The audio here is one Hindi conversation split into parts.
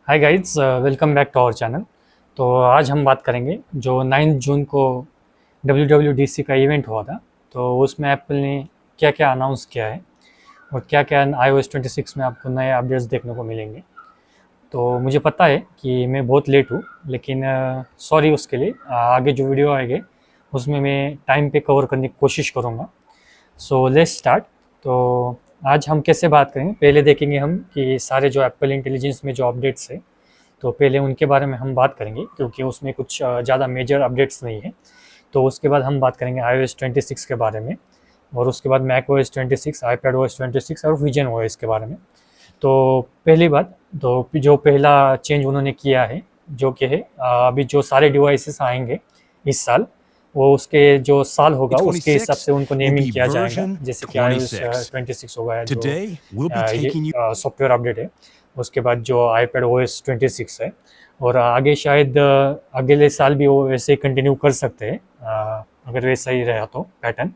Hi guys, welcome back to our channel. तो आज हम बात करेंगे जो 9 जून को WWDC का इवेंट हुआ था। तो उसमें एप्पल ने क्या क्या अनाउंस किया है और क्या क्या iOS 26 में आपको नए अपडेट्स देखने को मिलेंगे। तो मुझे पता है कि मैं बहुत लेट हूँ, लेकिन सॉरी उसके लिए। आगे जो वीडियो आएंगे उसमें मैं टाइम पे कवर करने की कोशिश करूँगा। So let's start. तो आज हम कैसे बात करेंगे, पहले देखेंगे हम कि सारे जो एप्पल इंटेलिजेंस में जो अपडेट्स है, तो पहले उनके बारे में हम बात करेंगे क्योंकि उसमें कुछ ज़्यादा मेजर अपडेट्स नहीं है। तो उसके बाद हम बात करेंगे iOS 26 के बारे में, और उसके बाद macOS 26, iPadOS 26 और विजन OS के बारे में। तो पहली बात, तो जो पहला चेंज उन्होंने किया है जो कि है अभी जो सारे डिवाइसेस आएंगे इस साल, वो उसके जो साल होगा उसके हिसाब से उनको 26 will नेमिंग be किया जाएगा। version जैसे कि iOS 26. 26 होगा जो Today, we'll be ये taking you. सॉफ्टवेयर अपडेट है। उसके बाद जो iPadOS 26 है, और आगे शायद अगले साल भी वो वैसे कंटिन्यू कर सकते हैं अगर वैसा ही रहा तो पैटर्न।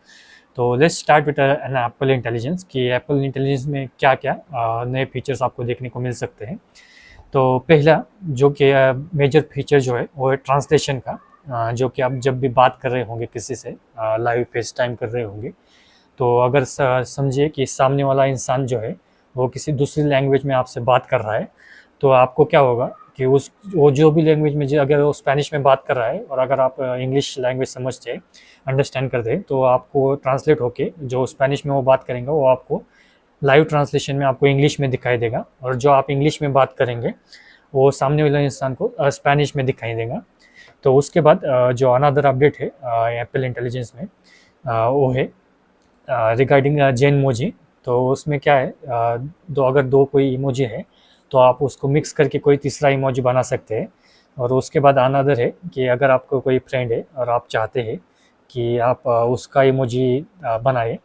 तो let's start with an Apple Intelligence कि एप्पल इंटेलिजेंस में क्या क्या नए फीचर्स आपको देखने को मिल सकते हैं। तो पहला जो कि मेजर फीचर जो है वो है ट्रांसलेशन का। जो कि आप जब भी बात कर रहे होंगे किसी से, लाइव फेस टाइम कर रहे होंगे, तो अगर समझिए कि सामने वाला इंसान जो है वो किसी दूसरी लैंग्वेज में आपसे बात कर रहा है, तो आपको क्या होगा कि उस वो जो भी लैंग्वेज में अगर वो स्पेनिश में बात कर रहा है और अगर आप इंग्लिश लैंग्वेज समझते हैं, अंडरस्टैंड करते हैं, तो आपको ट्रांसलेट होके जो स्पेनिश में वो बात करेंगे वो आपको लाइव ट्रांसलेशन में आपको इंग्लिश में दिखाई देगा, और जो आप इंग्लिश में बात करेंगे वो सामने वाले इंसान को स्पेनिश में दिखाई देगा। तो उसके बाद जो अनदर अपडेट है एप्पल इंटेलिजेंस में, वो है रिगार्डिंग जेन मोजी। तो उसमें क्या है, अगर दो कोई इमोजी है तो आप उसको मिक्स करके कोई तीसरा इमोजी बना सकते हैं। और उसके बाद अनदर है कि अगर आपको कोई फ्रेंड है और आप चाहते हैं कि आप उसका इमोजी बनाए,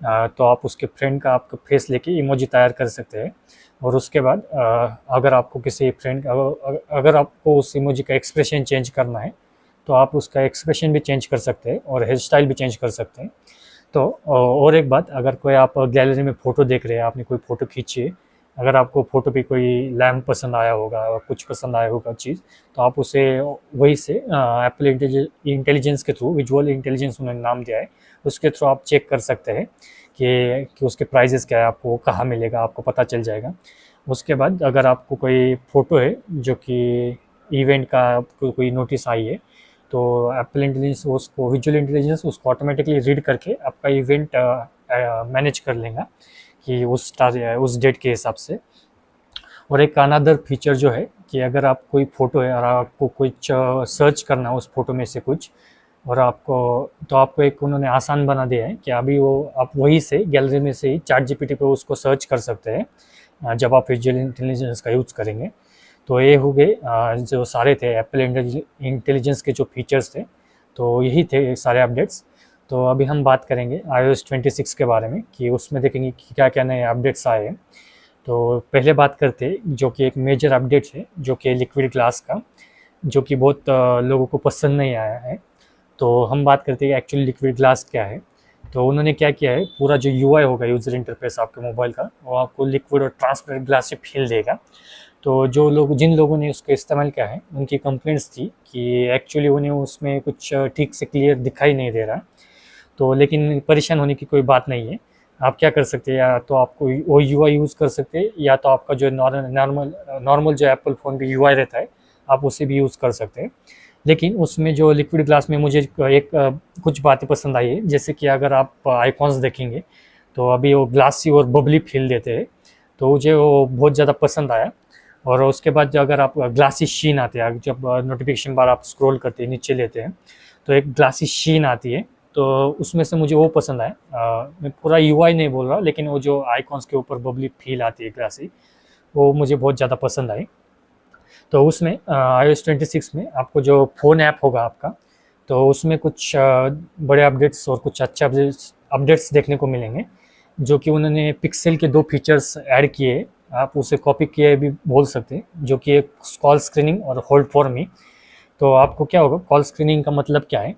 तो आप उसके फ्रेंड का आपका फेस लेके इमोजी तैयार कर सकते हैं। और उसके बाद अगर आपको किसी फ्रेंड अगर आपको उस इमोजी का एक्सप्रेशन चेंज करना है, तो आप उसका एक्सप्रेशन भी चेंज कर सकते हैं और हेयर स्टाइल भी चेंज कर सकते हैं। तो और एक बात, अगर कोई आप गैलरी में फ़ोटो देख रहे हैं, आपने कोई फ़ोटो खींची है, अगर आपको फ़ोटो पे कोई लैम्प पसंद आया होगा और कुछ पसंद आया होगा चीज़, तो आप उसे वही से एप्पल इंटेलिजेंस के थ्रू, विजुअल इंटेलिजेंस उन्होंने नाम दिया है, उसके थ्रू आप चेक कर सकते हैं कि उसके प्राइजेस क्या है, आपको कहाँ मिलेगा, आपको पता चल जाएगा। उसके बाद अगर आपको कोई फ़ोटो है जो कि इवेंट का आपको कोई नोटिस आई है, तो एप्पल इंटेलिजेंस उसको, विजुअल इंटेलिजेंस उसको ऑटोमेटिकली रीड करके आपका इवेंट मैनेज कर लेगा कि उस डेट के हिसाब से। और एक अनदर फीचर जो है कि अगर आप कोई फ़ोटो है और आपको कुछ सर्च करना है उस फोटो में से कुछ, और आपको एक उन्होंने आसान बना दिया है कि अभी वो आप वहीं से गैलरी में से ही चैट जीपीटी पे उसको सर्च कर सकते हैं जब आप विजुअल इंटेलिजेंस का यूज़ करेंगे। तो ये हो गए जो सारे थे एप्पल इंटेलिजेंस के जो फीचर्स थे, तो यही थे सारे अपडेट्स। तो अभी हम बात करेंगे iOS 26 के बारे में कि उसमें देखेंगे कि क्या क्या नए अपडेट्स आए हैं। तो पहले बात करते हैं जो कि एक मेजर अपडेट है जो कि लिक्विड ग्लास का, जो कि बहुत लोगों को पसंद नहीं आया है। तो हम बात करते हैं एक्चुअली लिक्विड ग्लास क्या है। तो उन्होंने क्या किया है, पूरा जो यूआई होगा, यूज़र इंटरफेस आपके मोबाइल का, वो आपको लिक्विड और ट्रांसपेरेंट ग्लास से फील देगा। तो जिन लोगों ने उसका इस्तेमाल किया है उनकी कंप्लेंट्स थी कि एक्चुअली उन्हें उसमें कुछ ठीक से क्लियर दिखाई नहीं दे रहा। तो लेकिन परेशान होने की कोई बात नहीं है। आप क्या कर सकते हैं, या तो आपको वो यूआई यूज़ कर सकते हैं, या तो आपका जो नॉर्मल जो एप्पल फ़ोन पे यूआई रहता है आप उसे भी यूज़ कर सकते हैं। लेकिन उसमें जो लिक्विड ग्लास में मुझे कुछ बातें पसंद आई है, जैसे कि अगर आप आइकॉन्स देखेंगे तो अभी वो ग्लासी और बबली फील देते हैं, तो मुझे वो बहुत ज़्यादा पसंद आया। और उसके बाद जो अगर आप ग्लासी शीन आते हैं, जब नोटिफिकेशन बार आप स्क्रॉल करते हैं नीचे लेते हैं, तो एक ग्लासी शीन आती है, तो उसमें से मुझे वो पसंद आया। मैं पूरा यूआई नहीं बोल रहा, लेकिन वो जो आइकॉन्स के ऊपर बबली फील आती है ग्लासी, वो मुझे बहुत ज़्यादा पसंद आई। तो उसमें iOS 26 में आपको जो फ़ोन ऐप होगा आपका, तो उसमें कुछ बड़े अपडेट्स और कुछ अच्छे अपडेट्स देखने को मिलेंगे, जो कि उन्होंने पिक्सल के 2 फीचर्स ऐड किए। आप उसे कॉपी किए भी बोल सकते हैं, जो कि एक कॉल स्क्रीनिंग और होल्ड फॉर मी। तो आपको क्या होगा, कॉल स्क्रीनिंग का मतलब क्या है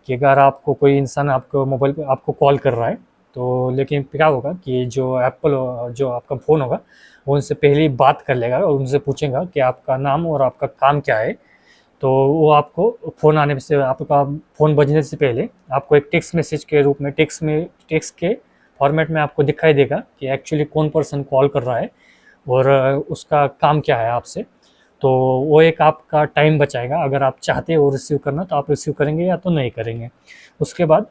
कि अगर आपको कोई इंसान आपको मोबाइल पे आपको कॉल कर रहा है, तो लेकिन क्या होगा कि जो एप्पल जो आपका फ़ोन होगा वो उनसे पहले ही बात कर लेगा और उनसे पूछेगा कि आपका नाम और आपका काम क्या है। तो वो आपको फ़ोन आने से, आपका फ़ोन बजने से पहले आपको एक टेक्स्ट मैसेज के रूप में, टेक्स्ट के फॉर्मेट में आपको दिखाई देगा कि एक्चुअली कौन पर्सन कॉल कर रहा है और उसका काम क्या है आपसे। तो वो एक आपका टाइम बचाएगा। अगर आप चाहते हो रिसीव करना तो आप रिसीव करेंगे या तो नहीं करेंगे। उसके बाद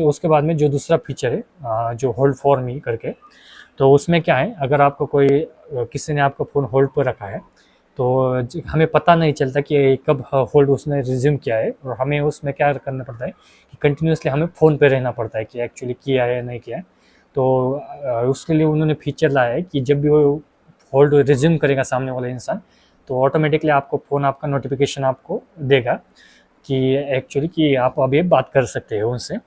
उसके बाद में जो दूसरा फीचर है, जो होल्ड फॉर मी करके, तो उसमें क्या है, अगर आपको किसी ने आपका फ़ोन होल्ड पर रखा है तो हमें पता नहीं चलता कि कब होल्ड उसने रिज्यूम किया है, और हमें उसमें क्या करना पड़ता है कि कंटिन्यूसली हमें फ़ोन पे रहना पड़ता है कि एक्चुअली किया है या नहीं किया है। तो उसके लिए उन्होंने फीचर लाया है कि जब भी वो होल्ड रिज्यूम करेगा सामने वाला इंसान, तो ऑटोमेटिकली आपको फ़ोन, आपका नोटिफिकेशन आपको देगा कि एक्चुअली कि आप अभी बात कर सकते हो उनसे।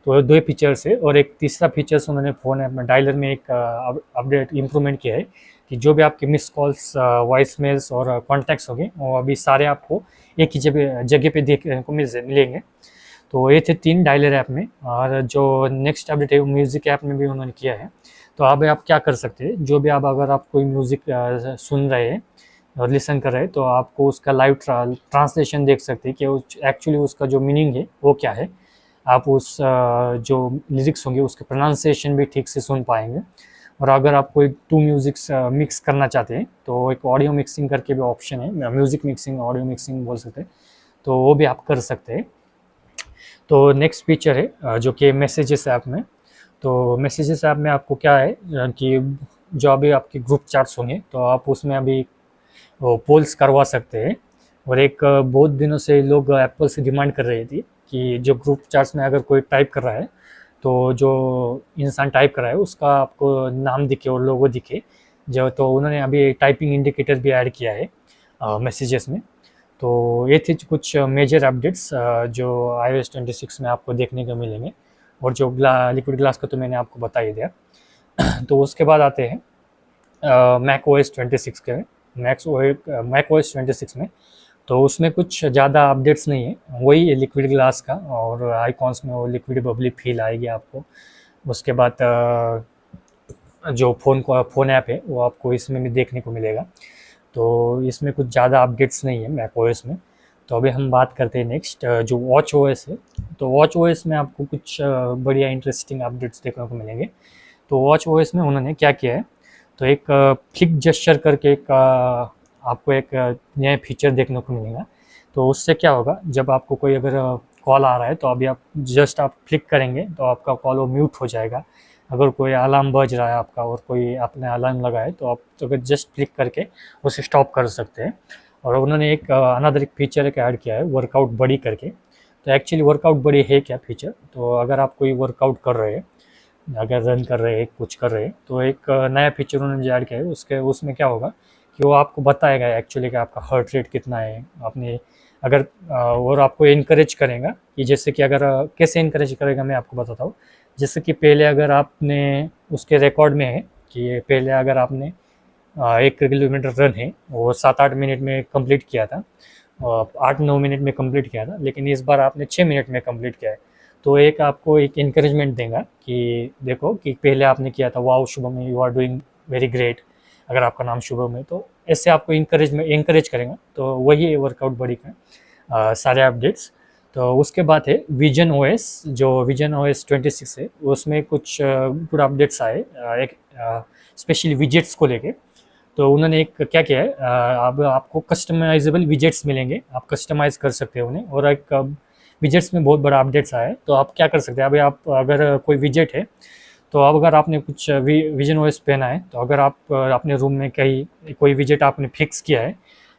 तो दो फीचर्स है। और एक तीसरा फीचर्स उन्होंने फ़ोन ऐप में, डायलर में एक अपडेट इम्प्रूवमेंट किया है कि जो भी आपके मिस कॉल्स, वॉइस मेल्स और कॉन्टैक्ट्स होंगे वो अभी सारे आपको एक ही जगह पे देखने को मिलेंगे। तो ये थे 3 डायलर ऐप में। और जो नेक्स्ट अपडेट है वो म्यूज़िक ऐप में भी उन्होंने किया है। तो अब आप क्या कर सकते हैं, जो भी आप, अगर आप कोई म्यूज़िक सुन रहे हैं और लिसन कर रहे हैं, तो आपको उसका लाइव ट्रांसलेशन देख सकते हैं कि एक्चुअली उसका जो मीनिंग है वो क्या है। आप उस जो लिरिक्स होंगे उसके प्रोनाउंसिएशन भी ठीक से सुन पाएंगे। और अगर आप कोई 2 म्यूज़िक्स मिक्स करना चाहते हैं तो एक ऑडियो मिक्सिंग करके भी ऑप्शन है, म्यूज़िक मिक्सिंग, ऑडियो मिक्सिंग बोल सकते हैं, तो वो भी आप कर सकते हैं। तो नेक्स्ट फीचर है जो कि मैसेजेस ऐप में। तो मैसेजेस ऐप में आपको क्या है कि जो अभी आपके ग्रुप चैट्स होंगे तो आप उसमें अभी वो पोल्स करवा सकते हैं। और एक बहुत दिनों से लोग एप्पल से डिमांड कर रही थी कि जो ग्रुप चैट्स में अगर कोई टाइप कर रहा है तो जो इंसान टाइप कर रहा है उसका आपको नाम दिखे और लोगो दिखे जो। तो उन्होंने अभी टाइपिंग इंडिकेटर भी ऐड किया है मैसेजेस में। तो ये थी कुछ मेजर अपडेट्स जो iOS 26 में आपको देखने को मिलेंगे। और जो लिक्विड ग्लास का तो मैंने आपको बता ही दिया। तो उसके बाद आते हैं मैक OS 26 के, मैक OS 26 में। तो उसमें कुछ ज़्यादा अपडेट्स नहीं है, वही है लिक्विड ग्लास का, और आइकॉन्स में वो लिक्विड बबली फील आएगी आपको। उसके बाद जो फ़ोन ऐप है वो आपको इसमें भी देखने को मिलेगा। तो इसमें कुछ ज़्यादा अपडेट्स नहीं है मैक OS में। तो अभी हम बात करते हैं नेक्स्ट जो वॉच OS है। तो वॉच OS में आपको कुछ बढ़िया इंटरेस्टिंग अपडेट्स देखने को मिलेंगे। तो वॉच OS में उन्होंने क्या किया है, तो एक फ्लिक जेस्चर करके एक आपको एक नया फीचर देखने को मिलेगा। तो उससे क्या होगा, जब आपको कोई अगर कॉल आ रहा है तो अभी आप फ्लिक करेंगे तो आपका कॉल वो म्यूट हो जाएगा। अगर कोई अलार्म बज रहा है आपका और कोई आपने अलार्म लगाए तो आप तो अगर जस्ट क्लिक करके उसे स्टॉप कर सकते हैं। और उन्होंने एक अनदर एक फीचर एक ऐड किया है, वर्कआउट बडी करके। तो एक्चुअली वर्कआउट बडी है क्या फीचर, तो अगर आप कोई वर्कआउट कर रहे हैं, अगर रन कर रहे हैं, कुछ कर रहे हैं, तो एक नया फीचर उन्होंने ऐड किया है। उसमें क्या होगा कि वो आपको बताएगा एक्चुअली कि आपका हार्ट रेट कितना है आपने, अगर और आपको इनकरेज करेगा कि जैसे कि अगर कैसे इनकरेज करेगा मैं आपको बताता हूँ। जैसे कि पहले अगर आपने उसके रिकॉर्ड में है कि पहले अगर आपने 1 किलोमीटर रन है वो 7-8 मिनट में कंप्लीट किया था, 8-9 मिनट में कंप्लीट किया था, लेकिन इस बार आपने 6 मिनट में कंप्लीट किया है। तो एक आपको एक इंकरेजमेंट देगा कि देखो कि पहले आपने किया था, wow Shubham you are doing very great, अगर आपका नाम शुभम है तो ऐसे आपको इंकरेज करेगा। तो वही है वर्कआउट बॉडी का सारे अपडेट्स। तो उसके बाद है विजन OS, जो विजन OS 26 है उसमें कुछ गुड अपडेट्स आए, एक स्पेशली विजेट्स को लेके। तो उन्होंने एक क्या किया है, अब आपको कस्टमाइजेबल विजेट्स मिलेंगे, आप कस्टमाइज़ कर सकते हैं उन्हें। और एक विजेट्स में बहुत बड़ा अपडेट्स आया है। तो आप क्या कर सकते हैं, अभी आप अगर कोई विजेट है तो अब अगर आपने कुछ विजन OS पहना है, तो अगर आप अपने रूम में कहीं कोई विजेट आपने फिक्स किया है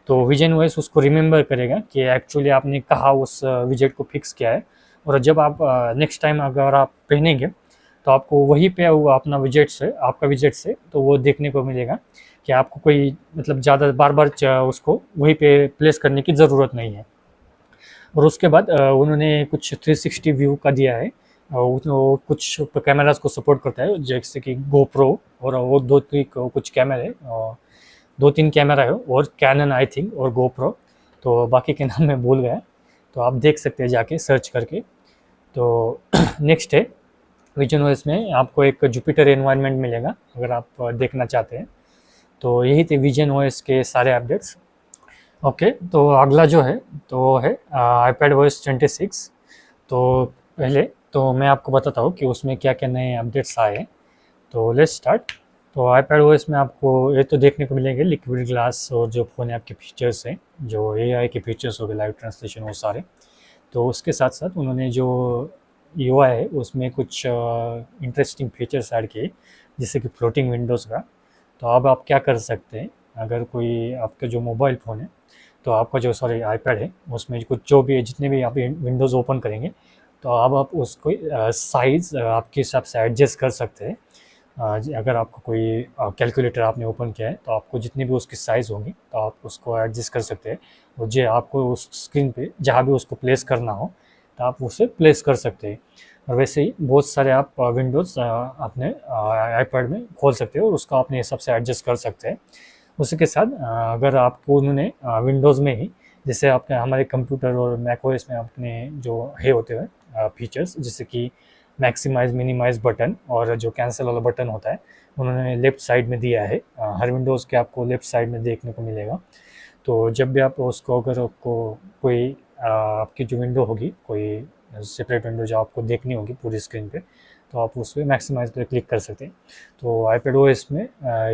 तो विजन OS उसको रिमेंबर करेगा कि एक्चुअली आपने कहाँ उस विजेट को फिक्स किया है। और जब आप नेक्स्ट टाइम अगर आप पहनेंगे तो आपको वहीं पे वो अपना आपका विजेट से तो वो देखने को मिलेगा कि आपको कोई मतलब ज़्यादा बार बार उसको वहीं पे प्लेस करने की ज़रूरत नहीं है। और उसके बाद उन्होंने कुछ 360 व्यू का दिया है। वो कुछ कैमरास को सपोर्ट करता है जैसे कि GoPro, और वो कुछ कैमरे, 2-3 कैमरा है, और कैनन आई थिंक, और GoPro। तो बाकी के नाम मैं भूल गया, तो आप देख सकते हैं जाके सर्च करके। तो नेक्स्ट है विजन ओएस में आपको एक जुपिटर एनवायरनमेंट मिलेगा अगर आप देखना चाहते हैं। तो यही थे विजन ओएस के सारे अपडेट्स। ओके, तो अगला जो है तो है आईपैड ओएस 26। तो पहले तो मैं आपको बताता हूँ कि उसमें क्या क्या नए अपडेट्स आए हैं। तो लेट्स स्टार्ट। तो आईपैड ओएस में आपको ये तो देखने को मिलेंगे लिक्विड ग्लास और जो फ़ोन ऐप के फीचर्स हैं, जो एआई के फीचर्स हो गए, लाइव ट्रांसलेशन, वो सारे। तो उसके साथ साथ उन्होंने जो यूआई है उसमें कुछ इंटरेस्टिंग फीचर्स ऐड किए, जैसे कि फ्लोटिंग विंडोज़ का। तो अब आप क्या कर सकते हैं, अगर कोई आपका जो मोबाइल फ़ोन है, तो आपका जो सॉरी आईपैड है, उसमें कुछ जो भी जितने भी आप विंडोज़ ओपन करेंगे, तो अब आप उसको साइज़ आपके हिसाब से एडजस्ट कर सकते हैं। अगर आपको कोई कैलकुलेटर आपने ओपन किया है, तो आपको जितनी भी उसकी साइज़ होगी तो आप उसको एडजस्ट कर सकते हैं। और जो आपको उस स्क्रीन पे जहाँ भी उसको प्लेस करना हो, तो आप उसे प्लेस कर सकते हैं। और वैसे ही बहुत सारे आप विंडोज़ अपने आईपैड में खोल सकते हो और उसका अपने हिसाब से एडजस्ट कर सकते हैं। उसी के साथ अगर आपको उन्होंने विंडोज़ में ही, जैसे आपने हमारे कंप्यूटर और मैकओएस में अपने जो है होते हैं फीचर्स, जैसे कि मैक्सिमाइज़ मिनिमाइज़ बटन और जो कैंसिल वाला बटन होता है, उन्होंने लेफ़्ट साइड में दिया है। हर विंडोज़ के आपको लेफ़्ट साइड में देखने को मिलेगा। तो जब भी आप उसको, अगर आपको कोई आपकी जो विंडो होगी, कोई सेपरेट विंडो जो आपको देखनी होगी पूरी स्क्रीन पे, तो आप उस पर मैक्सिमाइज पे क्लिक कर सकते हैं। तो आईपैड ओएस में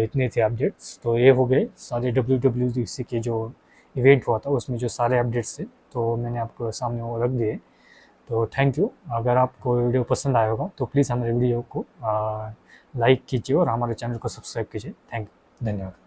इतने थे अपडेट्स। तो ये हो गए सारे WWDC के जो इवेंट हुआ था उसमें जो सारे अपडेट्स थे, तो मैंने आपको सामने वो रख दिए। तो थैंक यू। अगर आपको वीडियो पसंद आया होगा तो प्लीज़ हमारे वीडियो को लाइक कीजिए और हमारे चैनल को सब्सक्राइब कीजिए। थैंक यू, धन्यवाद।